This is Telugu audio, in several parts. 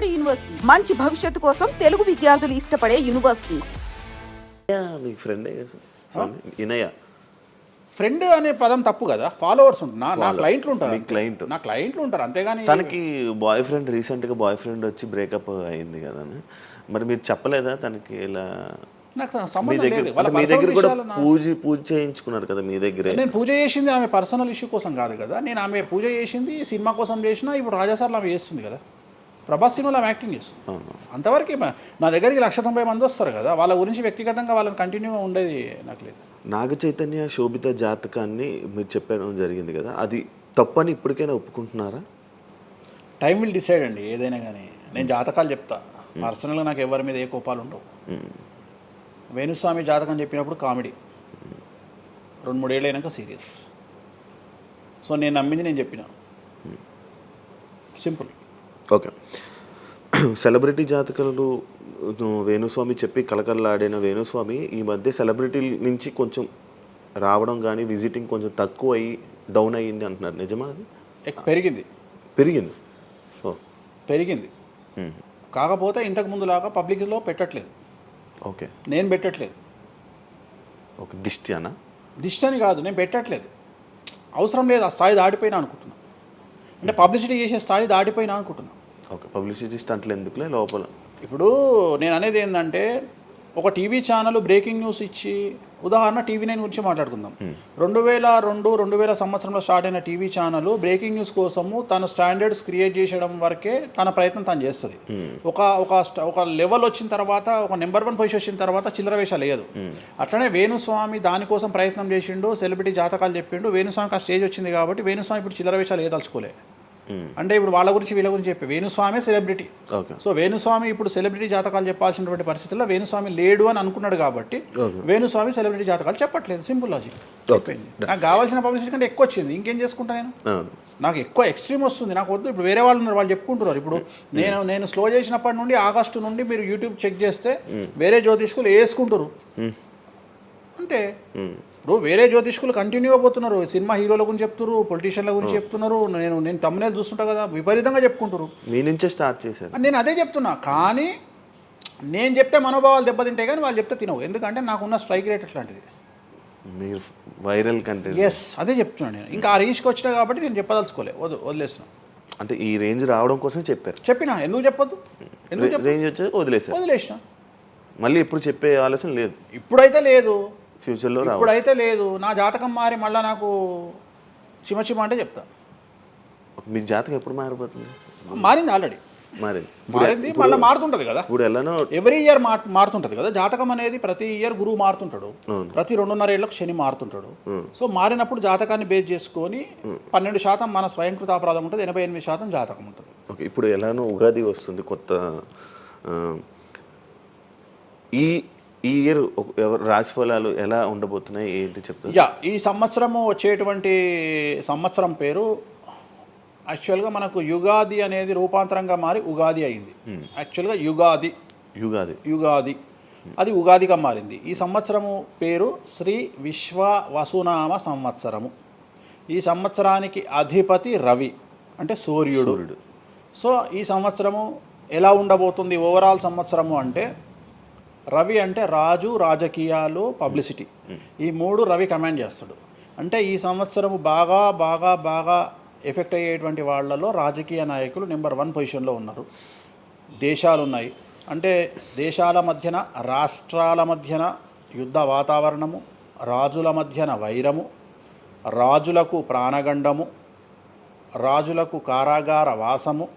ఉమ్మడి యూనివర్సిటీ మంచి భవిష్యత్తు కోసం తెలుగు విద్యార్థులు ఇష్టపడే యూనివర్సిటీ. మీ ఫ్రెండే ఇనయ ఫ్రెండ్ అనే పదం తప్పు కదా. ఫాలోవర్స్ ఉంటారు, నా క్లయింట్లు ఉంటారు, నా క్లయింట్లు ఉంటారు, అంతేగాని తనకి బాయ్ ఫ్రెండ్ రీసెంట్గా బాయ్ ఫ్రెండ్ వచ్చి బ్రేకప్ అయింది కదా, మరి మీరు చెప్పలేదా తనకి? ఇలా నాకు సంబంధం లేదు. మీ దగ్గర కూడా పూజ చేయించుకున్నారు కదా మీ దగ్గర. నేను పూజ చేసింది ఆమె పర్సనల్ ఇష్యూ కోసం కాదు కదా. నేను ఆమె పూజ చేసింది సినిమా కోసం చేసినా. ఇప్పుడు రాజాసార్లు ఆమె చేస్తుంది కదా, ప్రభాస్ సినిమాలో ఆమె యాక్టింగ్ చేస్తుంది. అంతవరకు నా దగ్గరికి 190 మంది వస్తారు కదా, వాళ్ళ గురించి వ్యక్తిగతంగా వాళ్ళని కంటిన్యూగా ఉండేది నాకు లేదు. నాగ చైతన్య శోభిత జాతకాన్ని మీరు చెప్పడం జరిగింది కదా, అది తప్పని ఇప్పటికైనా ఒప్పుకుంటున్నారా? టైం విల్ డిసైడ్ అండి ఏదైనా కానీ. నేను జాతకాలు చెప్తా, పర్సనల్గా నాకు ఎవరి మీద ఏ కోపాలు ఉండవు. వేణుస్వామి జాతకం చెప్పినప్పుడు కామెడీ, 2-3 ఏళ్ళు అయినాక సీరియస్. సో నేను నమ్మింది నేను చెప్పిన, సింపుల్. ఓకే. సెలబ్రిటీ జాతకాలు వేణుస్వామి చెప్పి కలకల్లాడిన వేణుస్వామి ఈ మధ్య సెలబ్రిటీల నుంచి కొంచెం రావడం కానీ విజిటింగ్ కొంచెం తక్కువ అయ్యి డౌన్ అయ్యింది అంటున్నారు, నిజమా? అది పెరిగింది పెరిగింది కాకపోతే ఇంతకు ముందులాగా పబ్లిక్లో పెట్టట్లేదు. ఓకే, నేను పెట్టట్లేదు. ఓకే, దిష్టి అని కాదు, నేను పెట్టట్లేదు. అవసరం లేదు, ఆ స్థాయి దాటిపోయినా అనుకుంటున్నా. అంటే పబ్లిసిటీ చేసే స్థాయి దాటిపోయినా అనుకుంటున్నా. ఓకే, పబ్లిసిటీ స్టంట్లు ఎందుకులే లోపల. ఇప్పుడు నేను అనేది ఏంటంటే, ఒక టీవీ ఛానల్ బ్రేకింగ్ న్యూస్ ఇచ్చి, ఉదాహరణ TV9 గురించి మాట్లాడుకుందాం. 2002-2000 సంవత్సరంలో స్టార్ట్ అయిన టీవీ ఛానల్ బ్రేకింగ్ న్యూస్ కోసము తన స్టాండర్డ్స్ క్రియేట్ చేయడం వరకే తన ప్రయత్నం తను చేస్తుంది. ఒక లెవెల్ వచ్చిన తర్వాత, ఒక నెంబర్ 1 పొజిషన్ వచ్చిన తర్వాత చిల్లర వేషాలు లేదు. అట్లనే వేణుస్వామి దానికోసం ప్రయత్నం చేసిండు, సెలబ్రిటీ జాతకాలు చెప్పిండు. వేణుస్వామికి ఆ స్టేజ్ వచ్చింది కాబట్టి వేణుస్వామి ఇప్పుడు చిల్లర వేషాలు ఏదలుచుకోలే. అంటే ఇప్పుడు వాళ్ళ గురించి వీళ్ళ గురించి చెప్పి వేణుస్వామి సెలబ్రిటీ. సో వేణుస్వామి ఇప్పుడు సెలబ్రిటీ జాతకాలు చెప్పాల్సినటువంటి పరిస్థితుల్లో వేణుస్వామి లేడు అని అనుకున్నాడు కాబట్టి వేణుస్వామి సెలబ్రిటీ జాతకాలు చెప్పట్లేదు. Simple logic. నాకు కావాల్సిన పబ్లిసిటీ కంటే ఎక్కువ వచ్చింది, ఇంకేం చేసుకుంటా నేను? నాకు ఎక్కువ ఎక్స్ట్రీమ్ వస్తుంది, నాకు వద్దు. ఇప్పుడు వేరే వాళ్ళు ఉన్నారు, వాళ్ళు చెప్పుకుంటున్నారు. ఇప్పుడు నేను స్లో చేసినప్పటి నుండి ఆగస్టు నుండి మీరు యూట్యూబ్ చెక్ చేస్తే వేరే జ్యోతిష్కులు వేసుకుంటారు. అంటే ఇప్పుడు వేరే జ్యోతిష్కులు కంటిన్యూగా పోతున్నారు, సినిమా హీరోల గురించి చెప్తున్నారు, పొలిటీషియన్ల గురించి చెప్తున్నారు. నేను తమ్మునేలు చూస్తుంటా కదా, విపరీతంగా చెప్పుకుంటారు. మీ నుంచే స్టార్ట్ చేశారు. నేను అదే చెప్తున్నా, కానీ నేను చెప్తే మనోభావాలు దెబ్బతింటాయి, కానీ వాళ్ళు చెప్తే తినవు. ఎందుకంటే నాకున్న స్ట్రైక్ రేట్ అట్లాంటిది. మీరు వైరల్ కంటెంట్. ఎస్, అదే చెప్తున్నాను నేను. ఇంకా ఆ రేంజ్కి వచ్చినా కాబట్టి నేను చెప్పదలుచుకోలే, వదిలేసిన. అంటే ఈ రేంజ్ రావడం కోసం చెప్పినా. ఎందుకు చెప్పొద్దు? రేంజ్ వచ్చి వదిలేసిన. మళ్ళీ ఇప్పుడు చెప్పే ఆలోచన లేదు, ఇప్పుడైతే లేదు, ఫ్యూచర్లో ఇప్పుడైతే లేదు. నా జాతకం మారి మళ్ళీ నాకు చిమ అంటే చెప్తా. మీ జాతకం ఎప్పుడు మారిపోతుంది? మారింది, ఆల్రెడీ మారింది, మళ్ళీ మారుతుంటుంది కదా. ఇప్పుడు ఎలానో ఎవ్రీ ఇయర్ మారుతుంటుంది కదా జాతకం అనేది. ప్రతి ఇయర్ గురువు మారుతుంటాడు, ప్రతి 2.5 ఏళ్ళకు శని మారుతుంటాడు. సో మారినప్పుడు జాతకాన్ని బేస్ చేసుకొని 12% మన స్వయంకృత అపరాధం ఉంటుంది, 88% జాతకం ఉంటుంది. ఓకే, ఇప్పుడు ఎలానో ఉగాది వస్తుంది కొత్త. ఈ ఇయర్ రాశి ఫలాలు ఎలా ఉండబోతున్నాయి ఏంటి చెప్తారు? ఈ సంవత్సరము వచ్చేటువంటి సంవత్సరం పేరు యాక్చువల్గా మనకు యుగాది అనేది రూపాంతరంగా మారి ఉగాది అయింది. యాక్చువల్గా యుగాది అది ఉగాదిగా మారింది. ఈ సంవత్సరము పేరు శ్రీ విశ్వ వసునామ సంవత్సరము. ఈ సంవత్సరానికి అధిపతి రవి, అంటే సూర్యుడు. సో ఈ సంవత్సరము ఎలా ఉండబోతుంది ఓవరాల్ సంవత్సరము అంటే, రవి అంటే రాజు, రాజకీయాలు, పబ్లిసిటీ, ఈ 3 రవి కమాండ్ చేస్తాడు. అంటే ఈ సంవత్సరము బాగా బాగా బాగా ఎఫెక్ట్ అయ్యేటువంటి వాళ్ళలో రాజకీయ నాయకులు నెంబర్ 1 పొజిషన్లో ఉన్నారు. దేశాలు ఉన్నాయి, అంటే దేశాల మధ్యన, రాష్ట్రాల మధ్యన యుద్ధ వాతావరణము, రాజుల మధ్యన వైరము, రాజులకు ప్రాణగండము, రాజులకు కారాగార వాసము,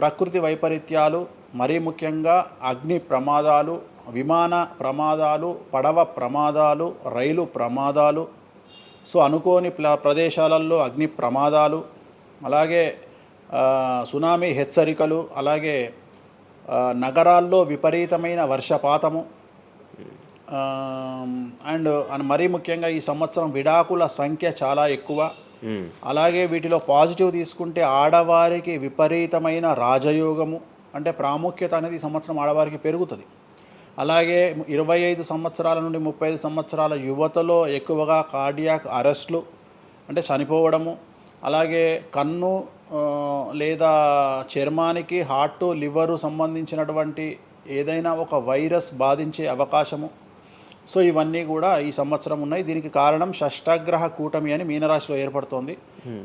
ప్రకృతి వైపరీత్యాలు, మరీ ముఖ్యంగా అగ్ని ప్రమాదాలు, విమాన ప్రమాదాలు, పడవ ప్రమాదాలు, రైలు ప్రమాదాలు. సో అనుకోని ప్రదేశాలలో అగ్ని ప్రమాదాలు, అలాగే సునామీ హెచ్చరికలు, అలాగే నగరాల్లో విపరీతమైన వర్షపాతము, అండ్ మరీ ముఖ్యంగా ఈ సంవత్సరం విడాకుల సంఖ్య చాలా ఎక్కువ. అలాగే వీటిలో పాజిటివ్ తీసుకుంటే ఆడవారికి విపరీతమైన రాజయోగము, అంటే ప్రాముఖ్యత అనేది ఈ సంవత్సరం ఆడవారికి పెరుగుతుంది. అలాగే 25 సంవత్సరాల నుండి 35 సంవత్సరాల యువతలో ఎక్కువగా కార్డియాక్ అరెస్ట్లు, అంటే చనిపోవడము, అలాగే కన్ను లేదా చర్మానికి హార్ట్ లివరు సంబంధించినటువంటి ఏదైనా ఒక వైరస్ బాధించే అవకాశము. సో ఇవన్నీ కూడా ఈ సంవత్సరం ఉన్నాయి. దీనికి కారణం షష్ఠగ్రహ కూటమి అని మీనరాశిలో ఏర్పడుతోంది.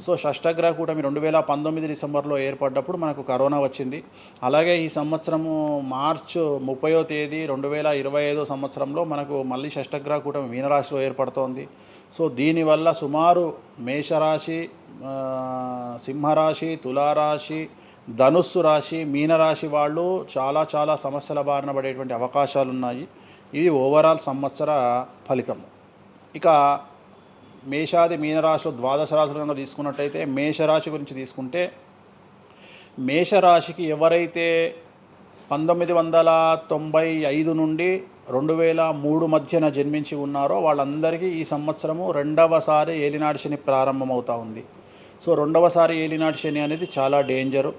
సో షష్ఠగ్రహ కూటమి 2019 డిసెంబర్లో ఏర్పడ్డప్పుడు మనకు కరోనా వచ్చింది. అలాగే ఈ సంవత్సరము మార్చ్ 30వ తేదీ 2025 సంవత్సరంలో మనకు మళ్ళీ షష్ఠగ్రహ కూటమి మీనరాశిలో ఏర్పడుతోంది. సో దీనివల్ల సుమారు మేషరాశి, సింహరాశి, తులారాశి, ధనుస్సు రాశి, మీనరాశి వాళ్ళు చాలా చాలా సమస్యల బారిన పడేటువంటి అవకాశాలు ఉన్నాయి. ఇది ఓవరాల్ సంవత్సర ఫలితం. ఇక మేషాది మీనరాశిలో ద్వాదశ రాశులుగా తీసుకున్నట్టయితే మేషరాశి గురించి తీసుకుంటే, మేషరాశికి ఎవరైతే 1995 నుండి 2003 మధ్యన జన్మించి ఉన్నారో వాళ్ళందరికీ ఈ సంవత్సరము రెండవసారి ఏలినాటి శని ప్రారంభమవుతూ ఉంది. సో రెండవసారి ఏలినాటి శని అనేది చాలా డేంజరు.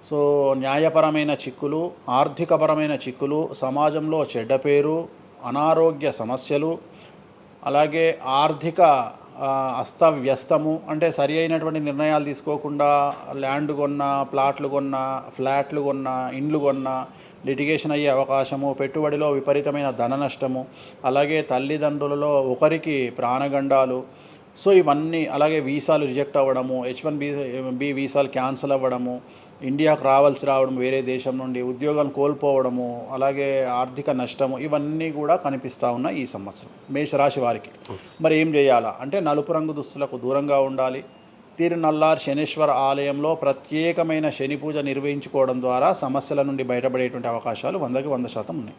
సో న్యాయపరమైన చిక్కులు, ఆర్థికపరమైన చిక్కులు, సమాజంలో చెడ్డ పేరు, అనారోగ్య సమస్యలు, అలాగే ఆర్థిక అస్తవ్యస్తము, అంటే సరి అయినటువంటి నిర్ణయాలు తీసుకోకుండా ల్యాండ్ కొన్నా, ప్లాట్లు కొన్నా, ఫ్లాట్లు కొన్నా, ఇండ్లు కొన్నా లిటిగేషన్ అయ్యే అవకాశము, పెట్టుబడిలో విపరీతమైన ధన నష్టము, అలాగే తల్లిదండ్రులలో ఒకరికి ప్రాణగండాలు. సో ఇవన్నీ, అలాగే వీసాలు రిజెక్ట్ అవ్వడము, H1B వీసాలు క్యాన్సిల్ అవ్వడము, ఇండియాకు రావడం వేరే దేశం నుండి, ఉద్యోగం కోల్పోవడము, అలాగే ఆర్థిక నష్టము, ఇవన్నీ కూడా కనిపిస్తూ ఉన్నాయి ఈ సంవత్సరం మేషరాశి వారికి. మరి ఏం చేయాలా అంటే, నలుపు రంగు దుస్తులకు దూరంగా ఉండాలి. తిరునల్లార్ శనీశ్వర ఆలయంలో ప్రత్యేకమైన శని పూజ నిర్వహించుకోవడం ద్వారా సమస్యల నుండి బయటపడేటువంటి అవకాశాలు 100% ఉన్నాయి.